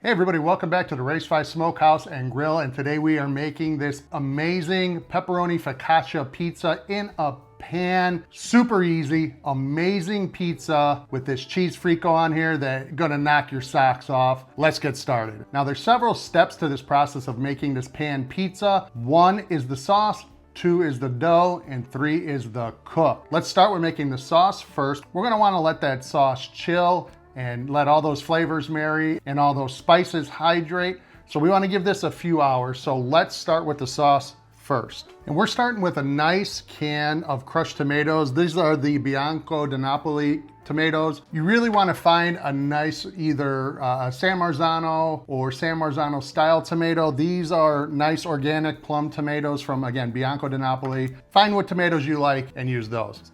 Hey everybody, welcome back to the Race 5 Smokehouse and Grill, and today we are making this amazing pepperoni focaccia pizza in a pan. Super easy, amazing pizza with this cheese frico on here that's gonna knock your socks off. Let's get started. Now there's several steps to this process of making this pan pizza. 1 is the sauce, 2 is the dough, and 3 is the cook. Let's start with making the sauce first. We're gonna wanna let that sauce chill and let all those flavors marry and all those spices hydrate. So we want to give this a few hours. So let's start with the sauce first. And we're starting with a nice can of crushed tomatoes. These are the Bianco di Napoli tomatoes. You really want to find a nice either San Marzano or San Marzano style tomato. These are nice organic plum tomatoes from, again, Bianco di Napoli. Find what tomatoes you like and use those.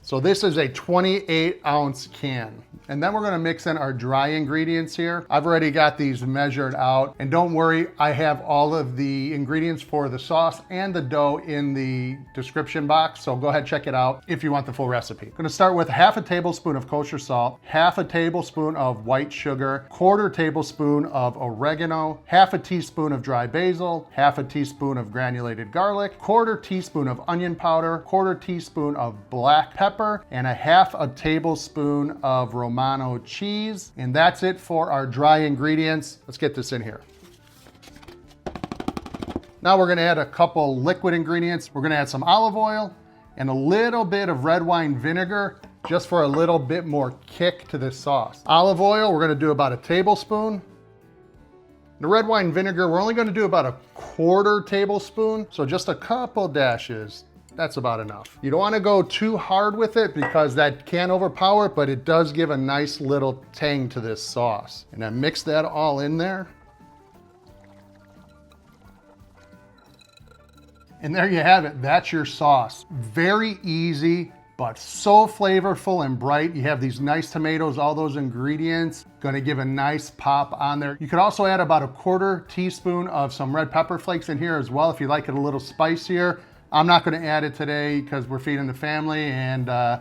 So this is a 28-ounce can. And then we're gonna mix in our dry ingredients here. I've already got these measured out. And don't worry, I have all of the ingredients for the sauce and the dough in the description box. So go ahead, check it out if you want the full recipe. I'm gonna start with half a tablespoon of kosher salt, half a tablespoon of white sugar, quarter tablespoon of oregano, half a teaspoon of dry basil, half a teaspoon of granulated garlic, quarter teaspoon of onion powder, quarter teaspoon of black pepper, and a half a tablespoon of Romano cheese. And that's it for our dry ingredients. Let's get this in here. Now we're gonna add a couple liquid ingredients. We're gonna add some olive oil and a little bit of red wine vinegar just for a little bit more kick to this sauce. Olive oil, we're gonna do about a tablespoon. The red wine vinegar, we're only gonna do about a quarter tablespoon. So just a couple dashes. That's about enough. You don't want to go too hard with it because that can overpower it, but it does give a nice little tang to this sauce. And then mix that all in there. And there you have it. That's your sauce. Very easy, but so flavorful and bright. You have these nice tomatoes, all those ingredients, gonna give a nice pop on there. You could also add about a quarter teaspoon of some red pepper flakes in here as well if you like it a little spicier. I'm not gonna add it today because we're feeding the family and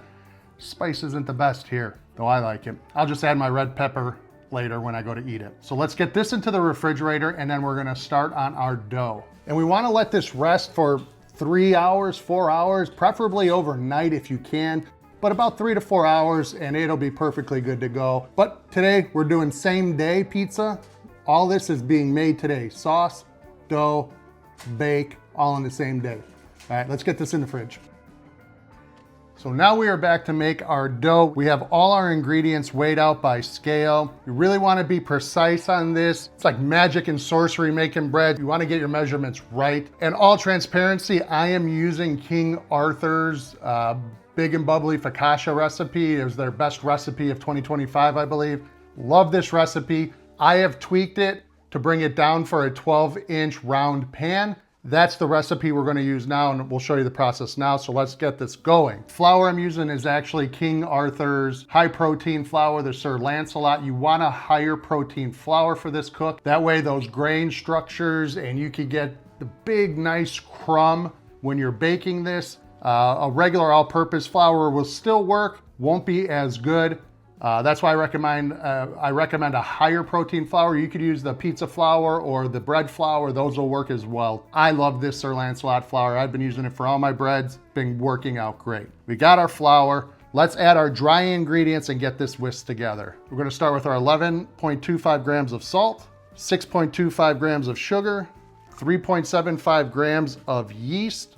spice isn't the best here, though I like it. I'll just add my red pepper later when I go to eat it. So let's get this into the refrigerator and then we're gonna start on our dough. And we wanna let this rest for 3 hours, 4 hours, preferably overnight if you can, but about 3 to 4 hours and it'll be perfectly good to go. But today we're doing same day pizza. All this is being made today. Sauce, dough, bake, all in the same day. All right, let's get this in the fridge. So now we are back to make our dough. We have all our ingredients weighed out by scale. You really want to be precise on this. It's like magic and sorcery making bread. You want to get your measurements right. And all transparency, I am using King Arthur's Big and Bubbly Focaccia recipe. It was their best recipe of 2025, I believe. Love this recipe. I have tweaked it to bring it down for a 12-inch round pan. That's the recipe we're gonna use now, and we'll show you the process now, so let's get this going. Flour I'm using is actually King Arthur's high protein flour, the Sir Lancelot. You want a higher protein flour for this cook. That way those grain structures, and you can get the big, nice crumb when you're baking this. A regular all-purpose flour will still work, won't be as good. That's why I recommend a higher protein flour. You could use the pizza flour or the bread flour. Those will work as well. I love this Sir Lancelot flour. I've been using it for all my breads. Been working out great. We got our flour. Let's add our dry ingredients and get this whisked together. We're gonna start with our 11.25 grams of salt, 6.25 grams of sugar, 3.75 grams of yeast.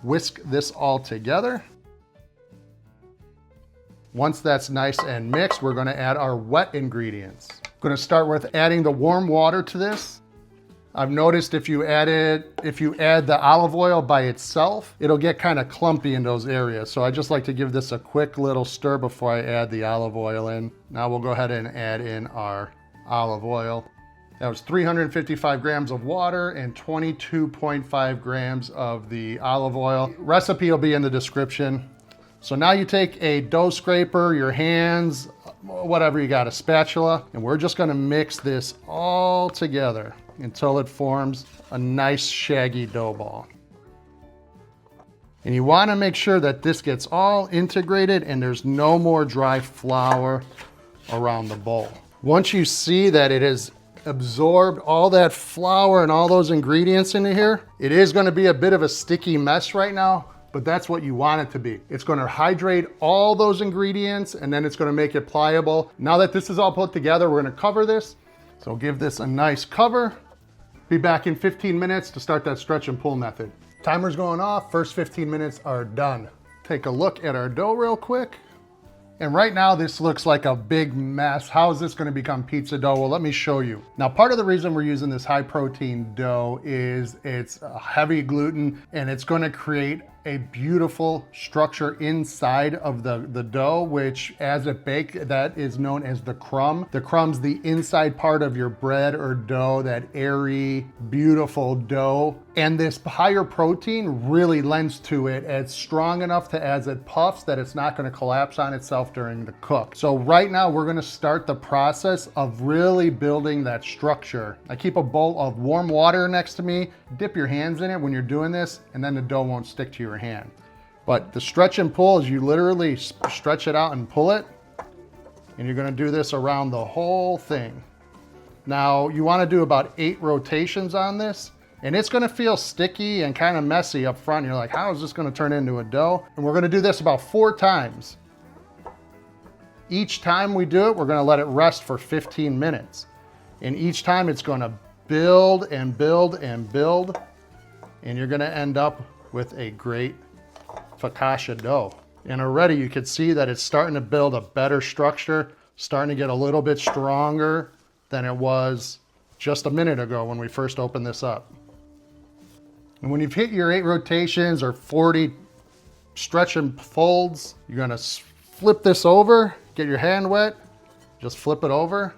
Whisk this all together. Once that's nice and mixed, we're gonna add our wet ingredients. I'm gonna start with adding the warm water to this. I've noticed if you add the olive oil by itself, it'll get kind of clumpy in those areas. So I just like to give this a quick little stir before I add the olive oil in. Now we'll go ahead and add in our olive oil. That was 355 grams of water and 22.5 grams of the olive oil. Recipe will be in the description. So now you take a dough scraper, your hands, whatever you got, a spatula, and we're just gonna mix this all together until it forms a nice shaggy dough ball. And you wanna make sure that this gets all integrated and there's no more dry flour around the bowl. Once you see that it has absorbed all that flour and all those ingredients into here, it is going to be a bit of a sticky mess right now, but that's what you want it to be. It's going to hydrate all those ingredients and then it's going to make it pliable. Now that this is all put together, we're going to cover this. So give this a nice cover. Be back in 15 minutes to start that stretch and pull method. Timer's going off, first 15 minutes are done. Take a look at our dough real quick. And right now this looks like a big mess. How is this going to become pizza dough? Well, let me show you. Now, part of the reason we're using this high protein dough is it's heavy gluten and it's going to create a beautiful structure inside of the dough, which as it bakes, that is known as the crumb. The crumb's the inside part of your bread or dough, that airy, beautiful dough. And this higher protein really lends to it. It's strong enough to, as it puffs, that it's not going to collapse on itself during the cook. So right now we're going to start the process of really building that structure. I keep a bowl of warm water next to me. Dip your hands in it when you're doing this, and then the dough won't stick to your hand. But the stretch and pull is you literally stretch it out and pull it, and you're going to do this around the whole thing. Now you want to do about 8 rotations on this, and it's going to feel sticky and kind of messy up front. You're like, how is this going to turn into a dough? And we're going to do this about 4 times. Each time we do it, we're going to let it rest for 15 minutes. And each time it's going to build and build and build, and you're going to end up with a great focaccia dough. And already you can see that it's starting to build a better structure, starting to get a little bit stronger than it was just a minute ago when we first opened this up. And when you've hit your 8 rotations or 40 stretch and folds, you're going to flip this over, get your hand wet, just flip it over.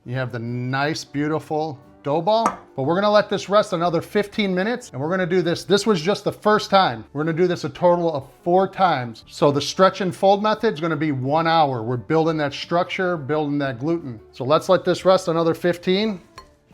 You have the nice, beautiful dough ball. But we're gonna let this rest another 15 minutes, and we're gonna do this. This was just the first time. We're gonna do this a total of 4 times. So the stretch and fold method is gonna be 1 hour. We're building that structure, building that gluten. So let's let this rest another 15.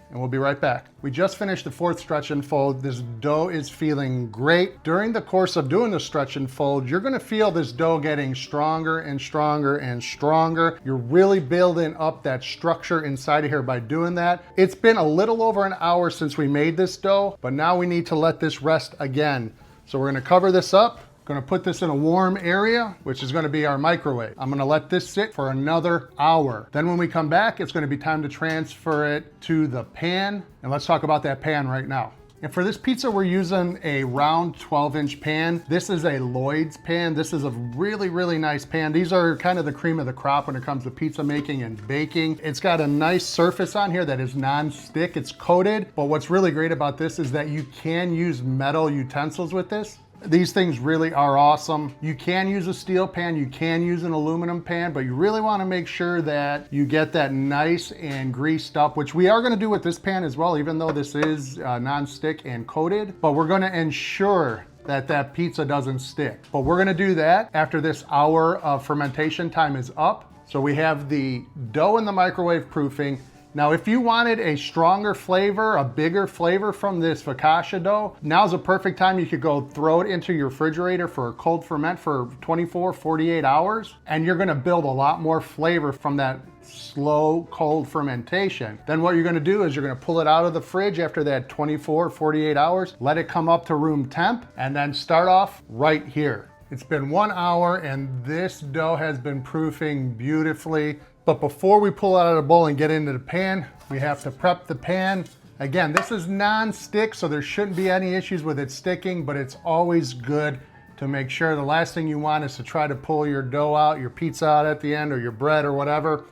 And we'll be right back. We just finished the 4th stretch and fold. This dough is feeling great. During the course of doing the stretch and fold, you're gonna feel this dough getting stronger and stronger and stronger. You're really building up that structure inside of here by doing that. It's been a little over an hour since we made this dough, but now we need to let this rest again. So we're gonna cover this up. Gonna put this in a warm area, which is gonna be our microwave. I'm gonna let this sit for another hour. Then when we come back, it's gonna be time to transfer it to the pan. And let's talk about that pan right now. And for this pizza, we're using a round 12-inch pan. This is a Lloyd's pan. This is a really, really nice pan. These are kind of the cream of the crop when it comes to pizza making and baking. It's got a nice surface on here that is non-stick. It's coated, but what's really great about this is that you can use metal utensils with this. These things really are awesome. You can use a steel pan, you can use an aluminum pan, but you really want to make sure that you get that nice and greased up, which we are going to do with this pan as well, even though this is non-stick and coated, but we're going to ensure that that pizza doesn't stick. But we're going to do that after this hour of fermentation time is up. So we have the dough in the microwave proofing. Now, if you wanted a stronger flavor, a bigger flavor from this focaccia dough, now's a perfect time. You could go throw it into your refrigerator for a cold ferment for 24, 48 hours, and you're gonna build a lot more flavor from that slow, cold fermentation. Then what you're gonna do is you're gonna pull it out of the fridge after that 24, 48 hours, let it come up to room temp, and then start off right here. It's been 1 hour, and this dough has been proofing beautifully. But before we pull it out of the bowl and get into the pan, we have to prep the pan. Again, this is non-stick, so there shouldn't be any issues with it sticking, but it's always good to make sure. The last thing you want is to try to pull your dough out, your pizza out at the end, or your bread or whatever,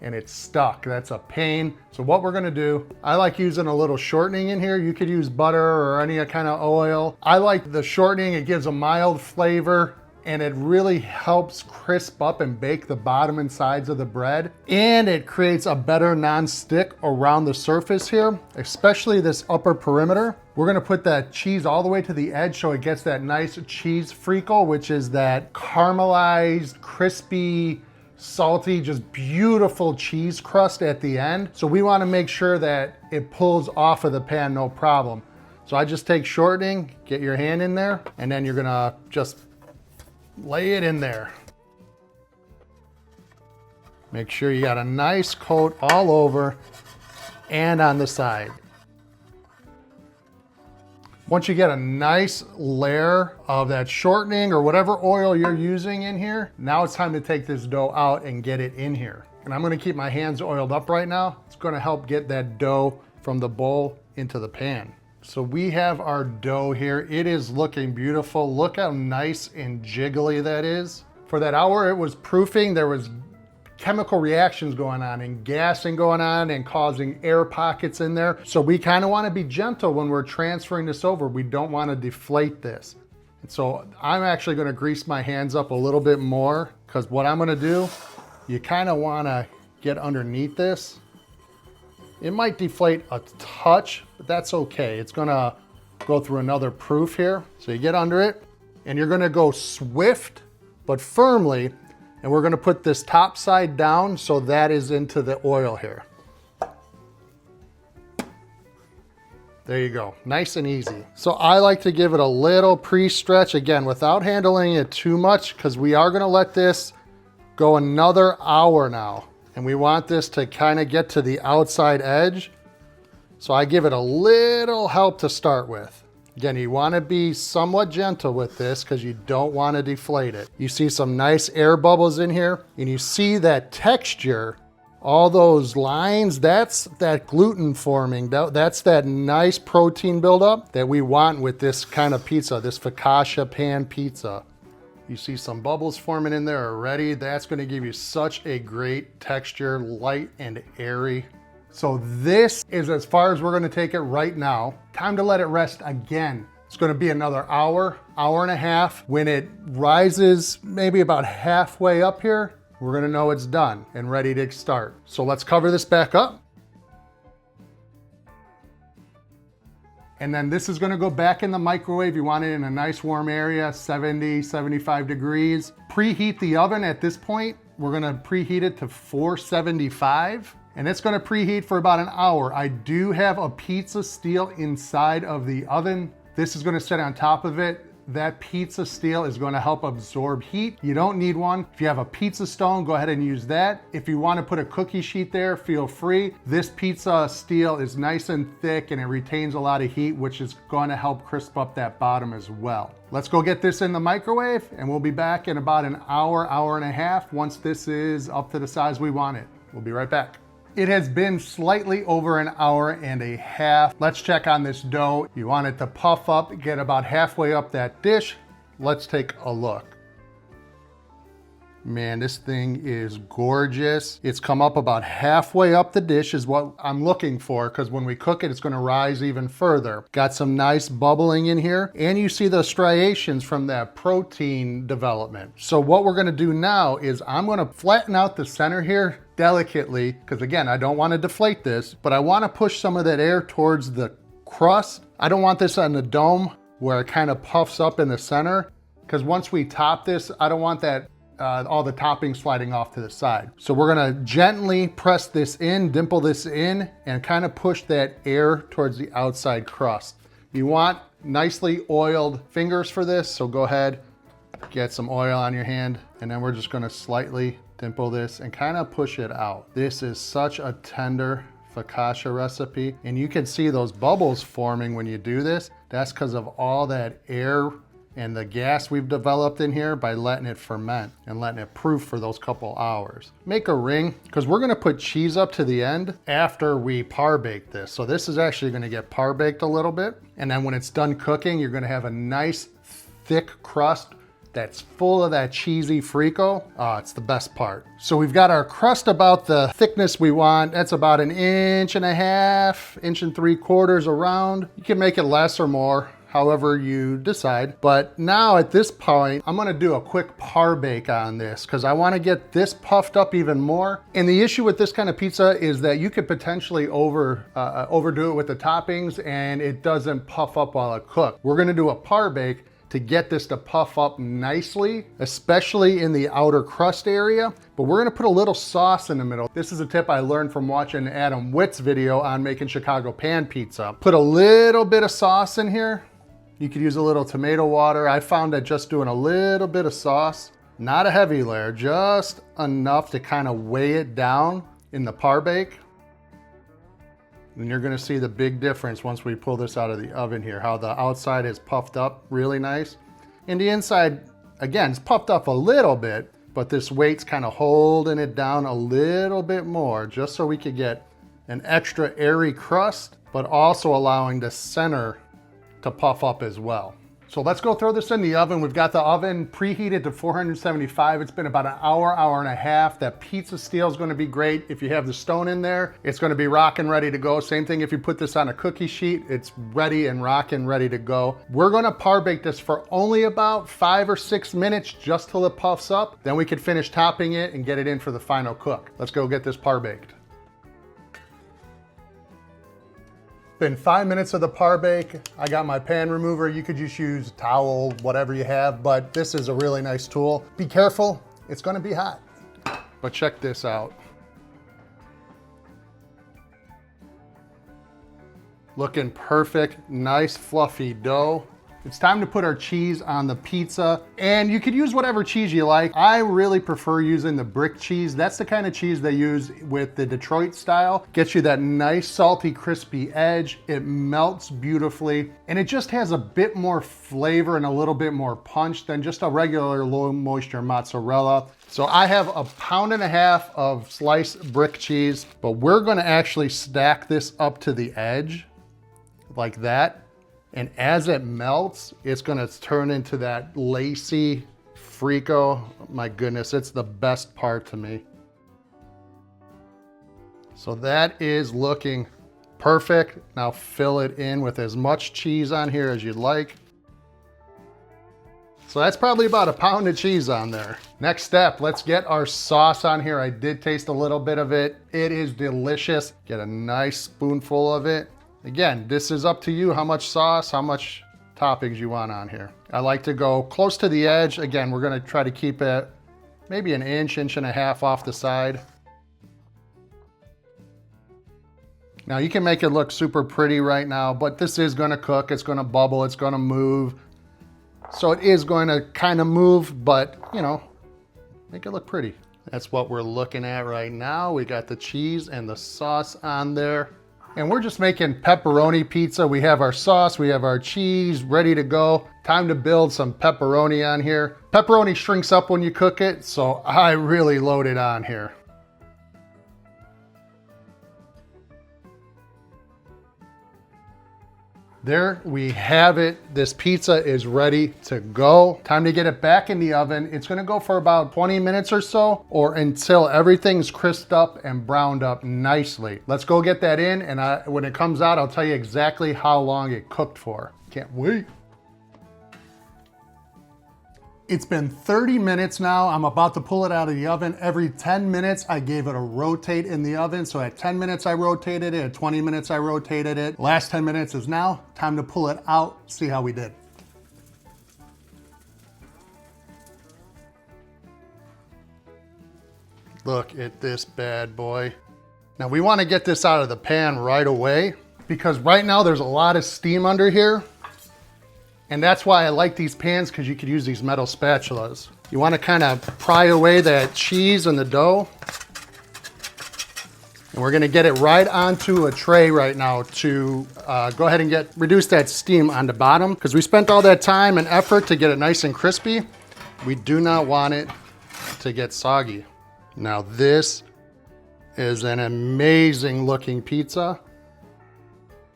and it's stuck. That's a pain. So what we're gonna do, I like using a little shortening in here. You could use butter or any kind of oil. I like the shortening. It gives a mild flavor, and it really helps crisp up and bake the bottom and sides of the bread. And it creates a better non-stick around the surface here, especially this upper perimeter. We're gonna put that cheese all the way to the edge so it gets that nice cheese frico, which is that caramelized, crispy, salty, just beautiful cheese crust at the end. So we wanna make sure that it pulls off of the pan, no problem. So I just take shortening, get your hand in there, and then you're gonna just lay it in there. Make sure you got a nice coat all over and on the side. Once you get a nice layer of that shortening or whatever oil you're using in here, now it's time to take this dough out and get it in here. And I'm gonna keep my hands oiled up right now. It's gonna help get that dough from the bowl into the pan. So we have our dough here. It is looking beautiful. Look how nice and jiggly that is. For that hour it was proofing, there was chemical reactions going on and gassing going on and causing air pockets in there. So we kind of want to be gentle when we're transferring this over. We don't want to deflate this. And so I'm actually going to grease my hands up a little bit more, because what I'm going to do, you kind of want to get underneath this. It might deflate a touch, but that's okay. It's going to go through another proof here. So you get under it and you're going to go swift but firmly. And we're gonna put this top side down so that is into the oil here. There you go, nice and easy. So I like to give it a little pre-stretch, again, without handling it too much, because we are gonna let this go another hour now. And we want this to kind of get to the outside edge. So I give it a little help to start with. Again, you want to be somewhat gentle with this because you don't want to deflate it. You see some nice air bubbles in here, and you see that texture, all those lines, that's that gluten forming. That's that nice protein buildup that we want with this kind of pizza, this focaccia pan pizza. You see some bubbles forming in there already. That's going to give you such a great texture, light and airy. So this is as far as we're gonna take it right now. Time to let it rest again. It's gonna be another hour, hour and a half. When it rises maybe about halfway up here, we're gonna know it's done and ready to start. So let's cover this back up. And then this is gonna go back in the microwave. You want it in a nice warm area, 70, 75 degrees. Preheat the oven at this point. We're gonna preheat it to 475. And it's gonna preheat for about an hour. I do have a pizza steel inside of the oven. This is gonna sit on top of it. That pizza steel is gonna help absorb heat. You don't need one. If you have a pizza stone, go ahead and use that. If you wanna put a cookie sheet there, feel free. This pizza steel is nice and thick and it retains a lot of heat, which is gonna help crisp up that bottom as well. Let's go get this in the microwave and we'll be back in about an hour, hour and a half once this is up to the size we want it. We'll be right back. It has been slightly over an hour and a half. Let's check on this dough. You want it to puff up, get about halfway up that dish. Let's take a look. Man, this thing is gorgeous. It's come up about halfway up the dish is what I'm looking for, because when we cook it, it's gonna rise even further. Got some nice bubbling in here, and you see the striations from that protein development. So what we're gonna do now is I'm gonna flatten out the center here delicately, because again, I don't wanna deflate this, but I wanna push some of that air towards the crust. I don't want this on the dome where it kind of puffs up in the center, because once we top this, I don't want that all the toppings sliding off to the side. So we're gonna gently press this in, dimple this in, and kind of push that air towards the outside crust. You want nicely oiled fingers for this, so go ahead, get some oil on your hand, and then we're just gonna slightly dimple this and kind of push it out. This is such a tender focaccia recipe, and you can see those bubbles forming when you do this. That's because of all that air and the gas we've developed in here by letting it ferment and letting it proof for those couple hours. Make a ring, because we're gonna put cheese up to the end after we par-bake this. So this is actually gonna get par-baked a little bit. And then when it's done cooking, you're gonna have a nice thick crust that's full of that cheesy frico. Oh, it's the best part. So we've got our crust about the thickness we want. That's about 1.5 inches, 1.75 inches around. You can make it less or more, however you decide. But now at this point, I'm gonna do a quick par bake on this because I wanna get this puffed up even more. And the issue with this kind of pizza is that you could potentially overdo it with the toppings and it doesn't puff up while it cooks. We're gonna do a par bake to get this to puff up nicely, especially in the outer crust area. But we're gonna put a little sauce in the middle. This is a tip I learned from watching Adam Witt's video on making Chicago pan pizza. Put a little bit of sauce in here. You could use a little tomato water. I found that just doing a little bit of sauce Not a heavy layer, just enough to kind of weigh it down in the Parbake. And you're gonna see the big difference once we pull this out of the oven here, how the outside is puffed up really nice. And the inside, again, it's puffed up a little bit, but this weight's kind of holding it down a little bit more, just so we could get an extra airy crust, but also allowing the center to puff up as well. So let's go throw this in the oven. We've got the oven preheated to 475. It's been about an hour, hour and a half. That pizza steel is gonna be great. If you have the stone in there, it's gonna be rocking, ready to go. Same thing if you put this on a cookie sheet, it's ready and rocking, ready to go. We're gonna Parbake this for only about 5 or 6 minutes, just till it puffs up. Then we can finish topping it and get it in for the final cook. Let's go get this Parbaked. Been 5 minutes of the Parbake. I got my pan remover. You could just use a towel, whatever you have, but this is a really nice tool. Be careful, it's gonna be hot. But check this out. Looking perfect, nice fluffy dough. It's time to put our cheese on the pizza, and you could use whatever cheese you like. I really prefer using the brick cheese. That's the kind of cheese they use with the Detroit style. Gets you that nice salty crispy edge. It melts beautifully, and it just has a bit more flavor and a little bit more punch than just a regular low moisture mozzarella. So I have 1.5 pounds of sliced brick cheese, but we're gonna actually stack this up to the edge like that. And as it melts, it's gonna turn into that lacy frico. My goodness, it's the best part to me. So that is looking perfect. Now fill it in with as much cheese on here as you'd like. So that's probably about 1 pound of cheese on there. Next step, let's get our sauce on here. I did taste a little bit of it. It is delicious. Get a nice spoonful of it. Again, this is up to you how much sauce, how much toppings you want on here. I like to go close to the edge. Again, we're gonna try to keep it maybe an inch, inch and a half off the side. Now you can make it look super pretty right now, but this is gonna cook, it's gonna bubble, it's gonna move. So it is going to kind of move, but you know, make it look pretty. That's what we're looking at right now. We got the cheese and the sauce on there. And we're just making pepperoni pizza. We have our sauce, we have our cheese ready to go. Time to build some pepperoni on here. Pepperoni shrinks up when you cook it, so I really load it on here. There we have it. This pizza is ready to go. Time to get it back in the oven. It's gonna go for about 20 minutes or so, or until everything's crisped up and browned up nicely. Let's go get that in, and when it comes out, I'll tell you exactly how long it cooked for. Can't wait. It's been 30 minutes now. I'm about to pull it out of the oven. Every 10 minutes, I gave it a rotate in the oven. So at 10 minutes, I rotated it. At 20 minutes, I rotated it. Last 10 minutes is now. Time to pull it out, see how we did. Look at this bad boy. Now we want to get this out of the pan right away, because right now there's a lot of steam under here. And that's why I like these pans, because you could use these metal spatulas. You want to kind of pry away that cheese and the dough. And we're going to get it right onto a tray right now to go ahead and reduce that steam on the bottom, because we spent all that time and effort to get it nice and crispy. We do not want it to get soggy. Now this is an amazing looking pizza.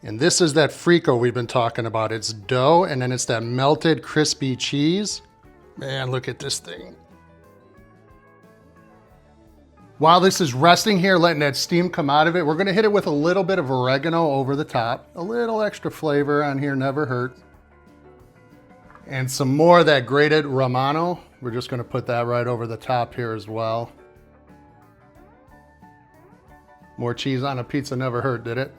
And this is that frico we've been talking about. It's dough, and then it's that melted crispy cheese. Man, look at this thing. While this is resting here, letting that steam come out of it, we're gonna hit it with a little bit of oregano over the top. A little extra flavor on here never hurt. And some more of that grated Romano. We're just gonna put that right over the top here as well. More cheese on a pizza never hurt, did it?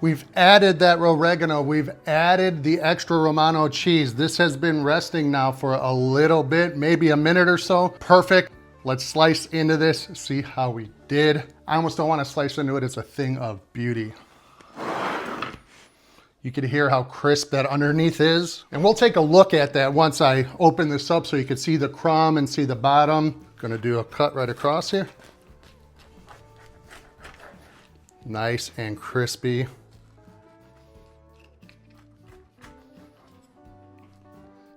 We've added that oregano, we've added the extra Romano cheese. This has been resting now for a little bit, maybe a minute or so. Perfect. Let's slice into this, see how we did. I almost don't want to slice into it, it's a thing of beauty. You can hear how crisp that underneath is. And we'll take a look at that once I open this up so you can see the crumb and see the bottom. Gonna do a cut right across here. Nice and crispy.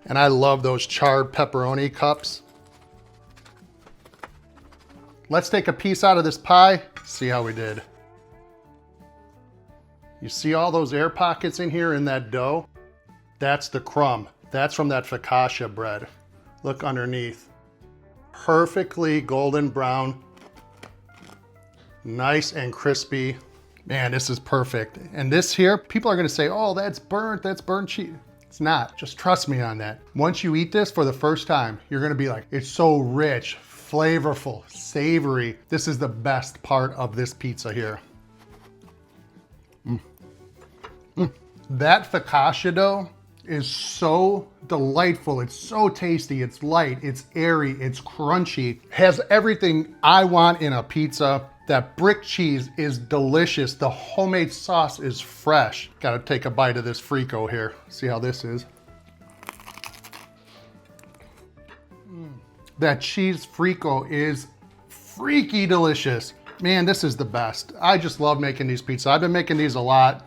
And I love those charred pepperoni cups. Let's take a piece out of this pie, see how we did. You see all those air pockets in here in that dough? That's the crumb. That's from that focaccia bread. Look underneath. Perfectly golden brown. Nice and crispy. Man, this is perfect. And this here, people are gonna say, oh, that's burnt cheese. It's not, just trust me on that. Once you eat this for the first time, you're gonna be like, it's so rich, flavorful, savory. This is the best part of this pizza here. That focaccia dough is so delightful. It's so tasty. It's light, it's airy, it's crunchy. Has everything I want in a pizza. That brick cheese is delicious. The homemade sauce is fresh. Gotta take a bite of this frico here. See how this is. That cheese frico is freaky delicious. Man, this is the best. I just love making these pizzas. I've been making these a lot.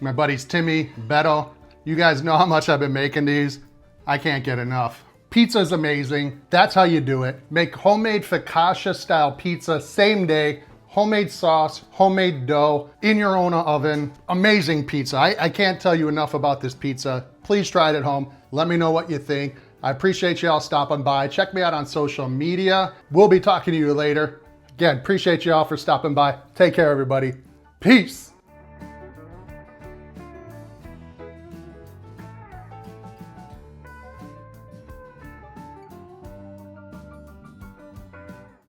My buddies Timmy, Beto, you guys know how much I've been making these. I can't get enough. Pizza is amazing. That's how you do it. Make homemade focaccia style pizza same day. Homemade sauce, homemade dough, in your own oven. Amazing pizza. I can't tell you enough about this pizza. Please try it at home. Let me know what you think. I appreciate y'all stopping by. Check me out on social media. We'll be talking to you later. Again, appreciate y'all for stopping by. Take care, everybody. Peace.